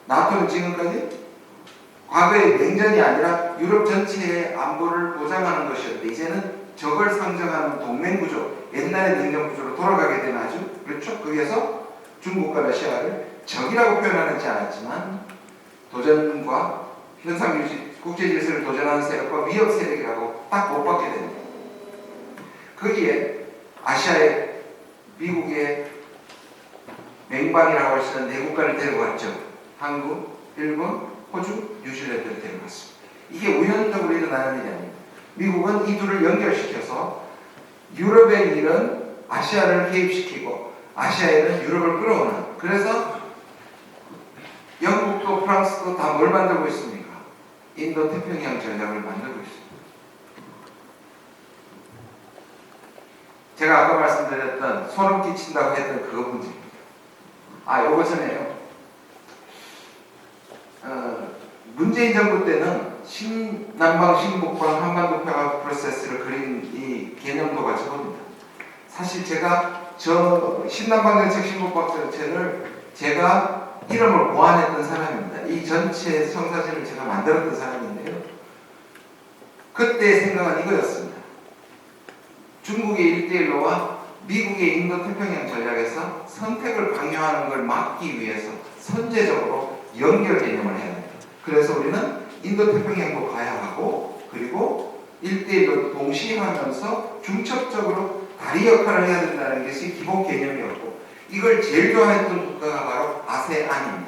나토는 지금까지 과거의 냉전이 아니라 유럽 전체의 안보를 보장하는 것이었는데, 이제는 적을 상정하는 동맹 구조, 옛날의 냉전 구조로 돌아가게 되는 아주, 그렇죠? 거기에서 중국과 러시아를 적이라고 표현하지 않았지만 도전과 현상 유지, 국제 질서를 도전하는 세력과 위협 세력이라고 딱 못 받게 됩니다. 거기에 아시아의 미국의 맹방이라고 할 수 있는 네 국가를 데려갔죠. 한국, 일본, 호주, 뉴질랜드를 데려갔습니다. 이게 우연적으로 일어나는 일이 아닙니다. 미국은 이 둘을 연결시켜서 유럽의 일은 아시아를 개입시키고 아시아에는 유럽을 끌어오는, 그래서 영국도 프랑스도 다 뭘 만들고 있습니까? 인도 태평양 전략을 만들고 있습니다. 제가 아까 말씀드렸던 소름 끼친다고 했던 그거 문제입니다. 요거 전에요. 문재인 정부 때는 신남방, 신북방, 한반도 평화 프로세스를 그린 이 개념도가 저겁니다. 사실 제가 신남방 정책, 신북방 정책을 제가 이름을 고안했던 사람입니다. 이 전체 성사진을 제가 만들었던 사람인데요. 그때 생각은 이거였습니다. 중국의 1대1로와 미국의 인도 태평양 전략에서 선택을 강요하는 걸 막기 위해서 선제적으로 연결 개념을 해야 됩니다. 그래서 우리는 인도 태평양도 가야 하고, 그리고 1대1로 동시에 하면서 중첩적으로 다리 역할을 해야 된다는 것이 기본 개념이었고, 이걸 제일 좋아했던 국가가 바로 아세안입니다.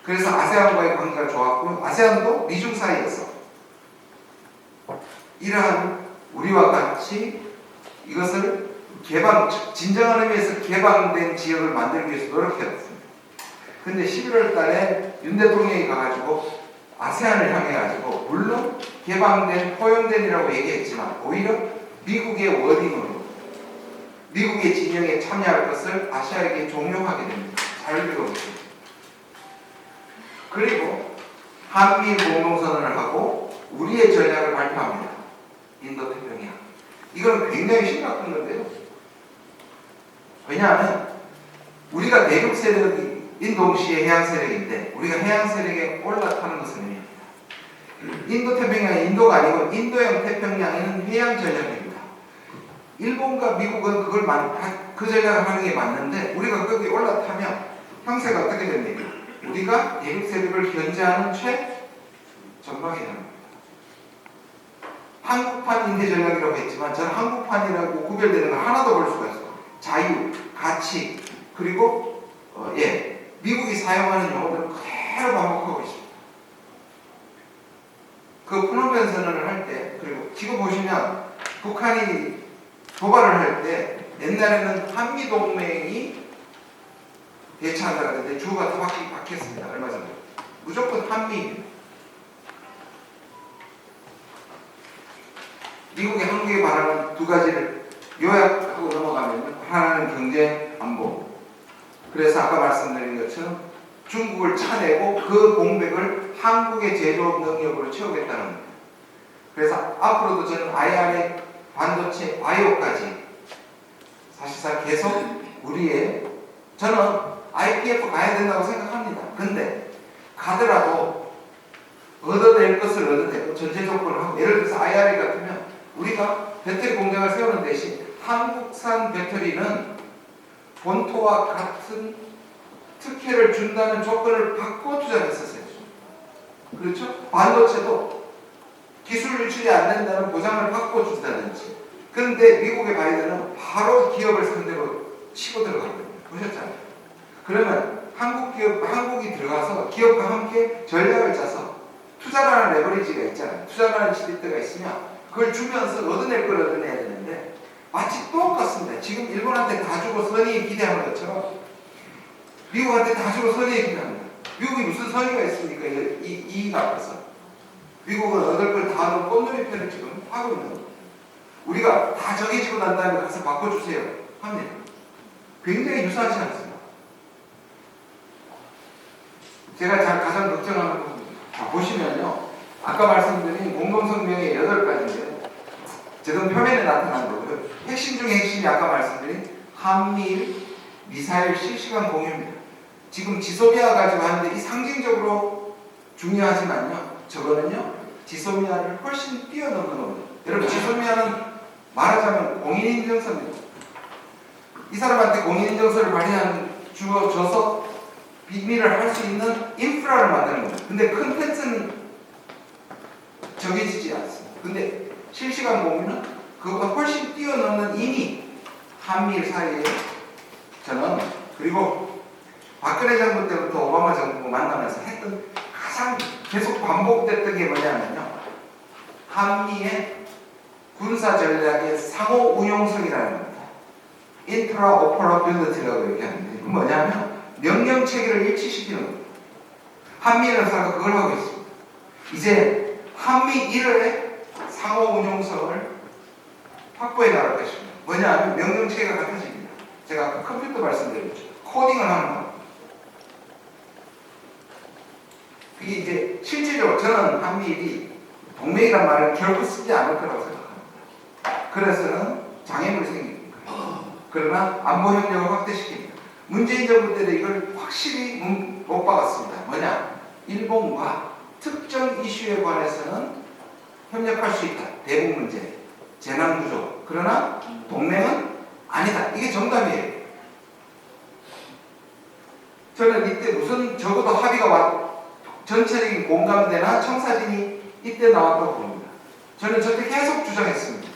그래서 아세안과의 관계가 좋았고, 아세안도 미중 사이에서 이러한 우리와 같이 이것을 진정한 의미에서 개방된 지역을 만들기 위해서 노력해왔습니다. 근데 11월 달에 윤 대통령이 가가지고 아세안을 향해가지고, 물론 개방된, 포용된이라고 얘기했지만 오히려 미국의 워딩으로 미국의 진영에 참여할 것을 아시아에게 종용하게 됩니다. 자유비공식. 그리고 한미 공동선언을 하고 우리의 전략을 발표합니다. 인도 태평양. 이건 굉장히 심각한 건데요. 왜냐하면 우리가 내륙 세력인 동시에 해양 세력인데, 우리가 해양 세력에 올라타는 것은 의미합니다. 인도 태평양이 인도가 아니고 인도양 태평양에는 해양 전략입니다. 일본과 미국은 그 전략을 하는 게 맞는데, 우리가 거기 올라타면 형세가 어떻게 됩니까? 우리가 내륙 세력을 견제하는 최전방에 합니다. 한국판 인대 전략이라고 했지만, 저는 한국판이라고 구별되는 걸 하나도 볼 수가 있어요. 자유, 가치, 그리고 미국이 사용하는 용어들을 그대로 반복하고 있습니다. 그 푸놈펜 선언을 할 때, 그리고 지금 보시면 북한이 도발을 할 때 옛날에는 한미동맹이 대처한다고 했는데 주어가 다 바뀌었습니다. 얼마 전에. 무조건 한미입니다. 미국이 한국에 바라는 두 가지를 요약하고 넘어가면, 하나는 경제 안보. 그래서 아까 말씀드린 것처럼 중국을 차내고 그 공백을 한국의 제조업 능력으로 채우겠다는 겁니다. 그래서 앞으로도 저는 IRA, 반도체, 바이오까지 사실상 계속 저는 IPF 가야 된다고 생각합니다. 근데 가더라도 얻어낼 것을 얻어내고 전제 조건을 하고, 예를 들어서 IRA 같으면 우리가 배터리 공장을 세우는 대신 한국산 배터리는 본토와 같은 특혜를 준다는 조건을 바꿔 투자했었어요. 그렇죠? 반도체도 기술 유출이 안 된다는 보장을 바꿔 준다든지. 그런데 미국의 바이든은 바로 기업을 상대로 치고 들어가거든요. 보셨잖아요. 그러면 한국이 들어가서 기업과 함께 전략을 짜서 투자라는 레버리지가 있잖아요. 투자라는 시대가 있으면 그걸 주면서 얻어낼 걸 얻어내야 되는데 마치 똑같습니다. 지금 일본한테 다 주고 선의에 기대하는 것처럼 미국한테 다 주고 선의에 기대합니다. 미국이 무슨 선의가 있습니까? 이익 앞에서. 미국은 얻을 걸 다 하는 꽃놀이 편을 지금 하고 있는 겁니다. 우리가 다 정해지고 난 다음에 가서 바꿔주세요 합니다. 굉장히 유사하지 않습니다. 제가 가장 걱정하는 부분입니다. 보시면요. 아까 말씀드린 공동성명의 8가지인데요. 지금 표면에 나타난 거고요. 핵심 중에 핵심이 아까 말씀드린 한미일 미사일 실시간 공유입니다. 지금 지소미아 가지고 하는데 이 상징적으로 중요하지만요. 저거는요. 지소미아를 훨씬 뛰어넘는 겁니다. 여러분 지소미아는 말하자면 공인인증서입니다. 이 사람한테 공인인증서를 줘서 비밀을 할 수 있는 인프라를 만드는 겁니다. 근데 컨텐츠는 정해지지 않습니다. 근데 실시간 공유는 그것보다 훨씬 뛰어넘는 이미 한미일 사이에 저는 그리고 박근혜 정부 때부터 오바마 정부 만나면서 했던 가장 계속 반복됐던 게 뭐냐면요. 한미의 군사 전략의 상호 운용성이라는 겁니다. 인트라오퍼러빌리티라고 얘기하는데 그건 뭐냐면 명령 체계를 일치시키는 겁니다. 한미 연사가 그걸 하고 있습니다. 이제 한미 1의 상호 운용성을 확보해 나갈 것입니다. 뭐냐면 명령 체계가 같아집니다. 제가 아까 컴퓨터 말씀드렸죠. 코딩을 하는 겁니다. 그게 이제 실질적으로 저는 한미일이 동맹이란 말을 결코 쓰지 않을 거라고 생각합니다. 그래서는 장애물이 생깁니다. 그러나 안보 협력을 확대시킵니다. 문재인 정부 때도 이걸 확실히 못 박았습니다. 뭐냐? 일본과 특정 이슈에 관해서는 협력할 수 있다. 대북 문제, 재난 구조. 그러나 동맹은 아니다. 이게 정답이에요. 저는 이때 무슨 적어도 합의가 전체적인 공감대나 청사진이 이때 나왔다고 봅니다. 저는 저때 계속 주장했습니다.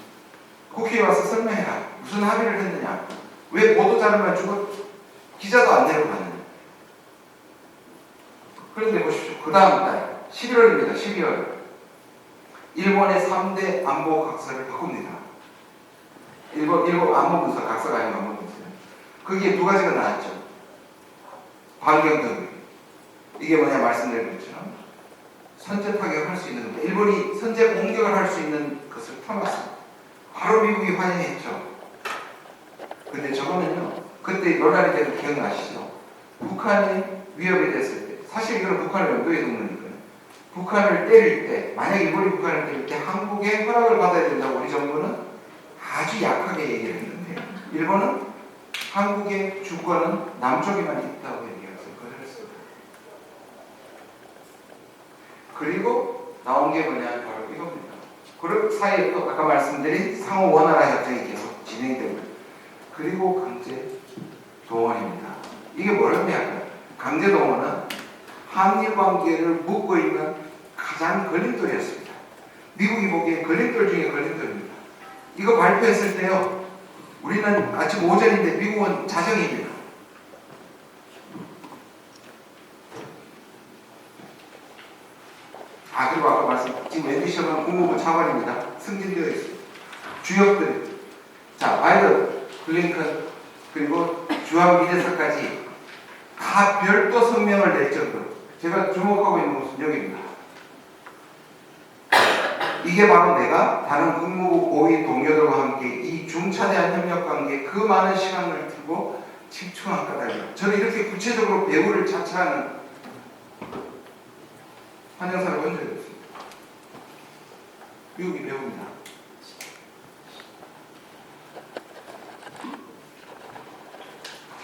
국회에 와서 설명해라. 무슨 합의를 했느냐. 왜 보도자료만 주고 기자도 안 내려가느냐. 그런데 보십시오. 그 다음 달 11월입니다. 12월. 일본의 3대 안보 각서를 바꿉니다. 일본 안보문서 각서가 아니고 안보문서요. 거기에 2가지가 나왔죠. 반경등. 이게 뭐냐 말씀드린 것처럼 선제 타격을 할 수 있는 겁니다. 일본이 선제 공격을 할 수 있는 것을 터놨습니다. 바로 미국이 환영했죠. 근데 저거는요. 그때 논란이 되는 기억나시죠? 북한이 위협이 됐을 때 사실 이거는 북한을 염두에 두는 거니까요. 북한을 때릴 때 만약 일본이 북한을 때릴 때 한국의 허락을 받아야 된다고 우리 정부는 아주 약하게 얘기를 했는데 일본은 한국의 주권은 남쪽에만 있다고 얘기해서 거절했습니다. 그리고 나온 게 뭐냐 바로 이겁니다. 그 사이에 또 아까 말씀드린 상호 원활화 협정이 계속 진행되고 그리고 강제 동원입니다. 이게 뭐냐면 강제 동원은 한일 관계를 묶고 있는 가장 걸림돌이었습니다. 미국이 보기에 걸림돌 중에 걸림돌입니다. 이거 발표했을 때요. 우리는 아침 오전인데 미국은 자정입니다. 그리고 아까 말씀 지금 앤디 셔먼 국무부 차관입니다. 승진되어 있습니다. 주역들 바이든, 블링컨 그리고 주한 미대사까지 다 별도 성명을 낼 정도로 제가 주목하고 있는 것은 여기입니다. 이게 바로 내가 다른 국무부 고위 동료들과 함께 이 중차대한 협력관계에 그 많은 시간을 두고 집중한 까닭이다. 저는 이렇게 구체적으로 배우를 자처하는 환영사를 본 적이 없습니다. 미국이 배웁니다.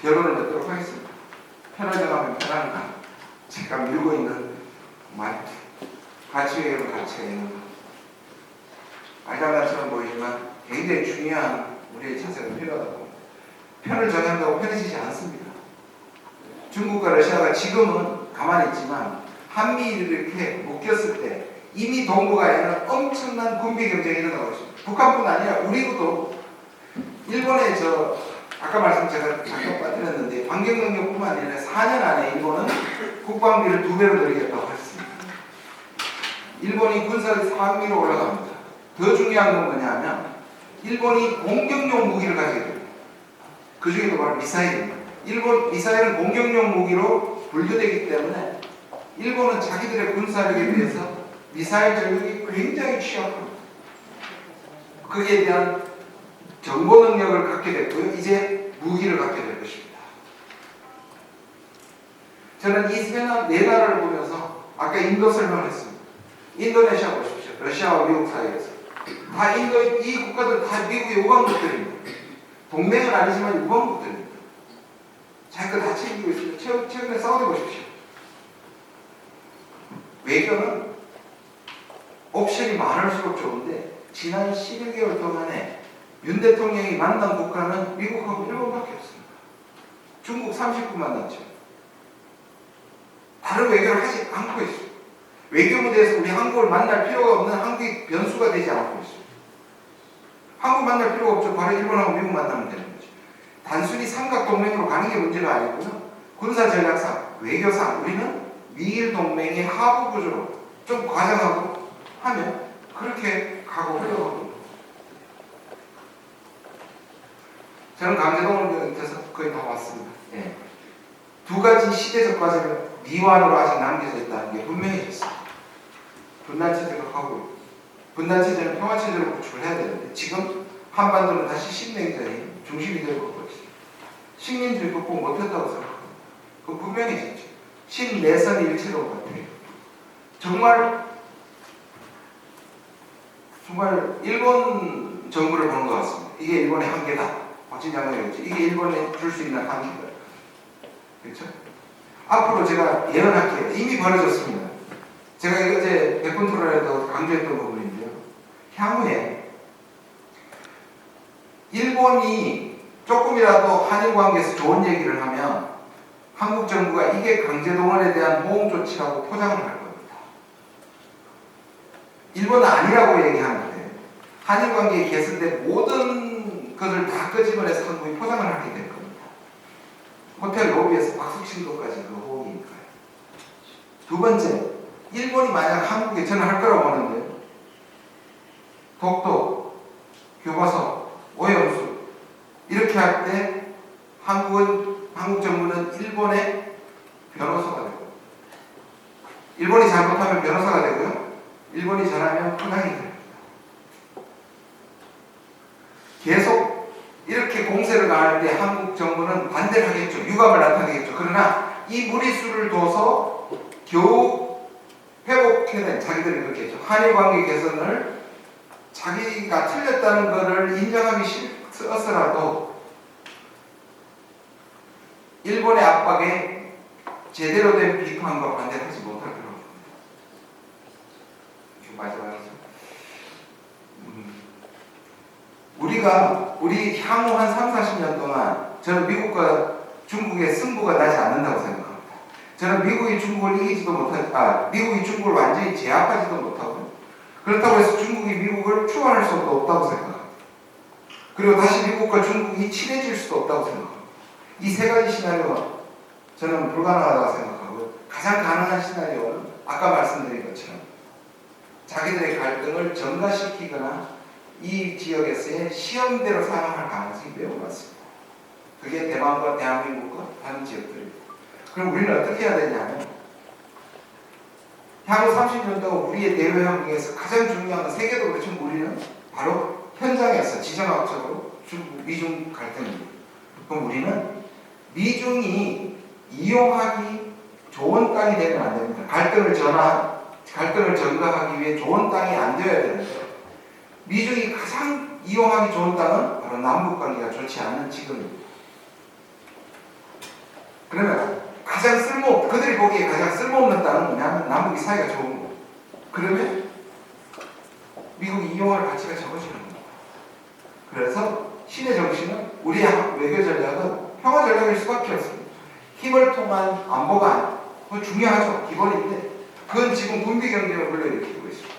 결론을 맺도록 하겠습니다. 편하정하면 편한가. 제가 밀고 있는 말투. 가치회의로 가치가 있는 것. 알다가처럼 보이지만 굉장히 중요한 우리의 자세가 필요하다고 봅니다. 편을 정한다고 편해지지 않습니다. 중국과 러시아가 지금은 가만히 있지만 한미일을 이렇게 묶였을 때 이미 동북아에는 엄청난 군비 경쟁이 일어나고 있습니다. 북한뿐 아니라 우리도 일본의 아까 제가 잠깐 빠뜨렸는데 반경 능력뿐만 아니라 4년 안에 일본은 국방비를 2배로 늘리겠다고 했습니다. 일본이 군사력 4위로 올라갑니다. 더 중요한 건 뭐냐면 일본이 공격용 무기를 가지게 됩니다. 그 중에도 바로 미사일입니다. 일본 미사일은 공격용 무기로 분류되기 때문에 일본은 자기들의 군사력에 비해서 미사일 전력이 굉장히 취약합니다. 거기에 대한 정보 능력을 갖게 됐고요. 이제 무기를 갖게 될 것입니다. 저는 이 네 나라를 보면서 아까 인도 설명했습니다. 인도네시아 보십시오. 러시아와 미국 사이에서 다 이 국가들 다 미국의 우방국들입니다. 동맹은 아니지만 우방국들입니다. 자기 다 챙기고 있습니다. 최근에 사우디 보십시오. 외교는 옵션이 많을수록 좋은데 지난 11개월 동안에 윤 대통령이 만난 국가는 미국하고 일본밖에 없습니다. 중국 30분 만났죠. 다른 외교를 하지 않고 있습니다. 외교 무대에서 우리 한국을 만날 필요가 없는 한국이 변수가 되지 않고 있습니다. 한국 만날 필요가 없죠. 바로 일본하고 미국 만나면 되는 거죠. 단순히 삼각동맹으로 가는 게 문제가 아니고요. 군사 전략상, 외교상 우리는 미일 동맹의 하부 구조로 좀 과장하고 하면 그렇게 가고 흘러가고. 저는 강제동을 밑에서 거의 다 왔습니다. 예. 두 가지 시대적 과정을 미완으로 아직 남겨져 있다는 게 분명해졌습니다. 분단체제가 가고 있고, 분단체제는 평화체제로 구축을 해야 되는데 지금 한반도는 다시 신냉전이 중심이 되고 있습니다. 식민주의 극복 못했다고 생각합니다. 그건 분명해졌죠. 신내선 일체로 같아요. 정말 일본 정부를 보는 것 같습니다. 이게 일본의 한계다. 박진장관이었죠. 이게 일본에 줄 수 있는 한계다. 그렇죠? 앞으로 제가 예언할게요. 이미 벌어졌습니다. 제가 이거 어제 백분 토론에도 강조했던 부분인데요. 향후에 일본이 조금이라도 한일 관계에서 좋은 얘기를 하면 한국 정부가 이게 강제동원에 대한 보험 조치라고 포장을 할 겁니다. 일본은 아니라고 얘기하는데 한일 관계에 개선된 모든 것을 다 끄집어내서 한국이 포장을 하게 될 겁니다. 호텔 로비에서 박수 친 것까지 그 호응이니까요. 두 번째, 일본이 만약 한국에 저는 할 거라고 보는데요. 독도, 교과서, 오염수 이렇게 할 때 한국 정부는 일본의 변호사가 되고 일본이 잘못하면 변호사가 되고요. 일본이 잘하면 포장이 됩니다. 계속 이렇게 공세를 가할 때 한국 정부는 반대를 하겠죠. 유감을 나타내겠죠. 그러나 이 무리수를 둬서 겨우 회복해낸 자기들이 그렇게 했죠. 한일 관계 개선을 자기가 틀렸다는 것을 인정하기 싫어서라도 일본의 압박에 제대로 된 비판과 반대를 하지 못할 거라고 봅니다. 마지막이죠. 우리 향후 한 3, 40년 동안 저는 미국과 중국의 승부가 나지 않는다고 생각합니다. 저는 미국이 중국을 이기지도 못하고, 미국이 중국을 완전히 제압하지도 못하고, 그렇다고 해서 중국이 미국을 추월할 수도 없다고 생각합니다. 그리고 다시 미국과 중국이 친해질 수도 없다고 생각합니다. 이 세 가지 시나리오가 저는 불가능하다고 생각하고, 가장 가능한 시나리오는 아까 말씀드린 것처럼 자기들의 갈등을 전가시키거나 이 지역에서의 시험대로 사용할 가능성이 매우 많습니다. 그게 대만과 대한민국과 다른 지역들입니다. 그럼 우리는 어떻게 해야 되냐면 향후 30년 동안 우리의 내외 환경에서 가장 중요한 건 세계도 그렇지만 우리는 바로 현장에서 지정학적으로 미중 갈등입니다. 그럼 우리는 미중이 이용하기 좋은 땅이 되면 안 됩니다. 갈등을 전가하기 위해 좋은 땅이 안 되어야 되는데 미중이 가장 이용하기 좋은 땅은 바로 남북 관계가 좋지 않은 지금입니다. 그러면 그들이 보기에 가장 쓸모없는 땅은 뭐냐면 남북이 사이가 좋은 거예요. 그러면 미국이 이용할 가치가 적어지는 겁니다. 그래서 신의 정신은 우리의 외교 전략은 평화 전략일 수밖에 없습니다. 힘을 통한 안보가 그건 중요하죠. 기본인데 그건 지금 군비 경쟁을 불러일으키고 있습니다.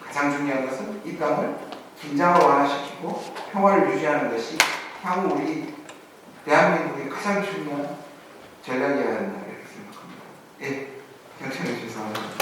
가장 중요한 것은 이 땅을 긴장을 완화시키고 평화를 유지하는 것이 향후 우리 대한민국의 가장 중요한 전략이어야 한다 이렇게 생각합니다. 예, 경청해 주셔서 감사합니다.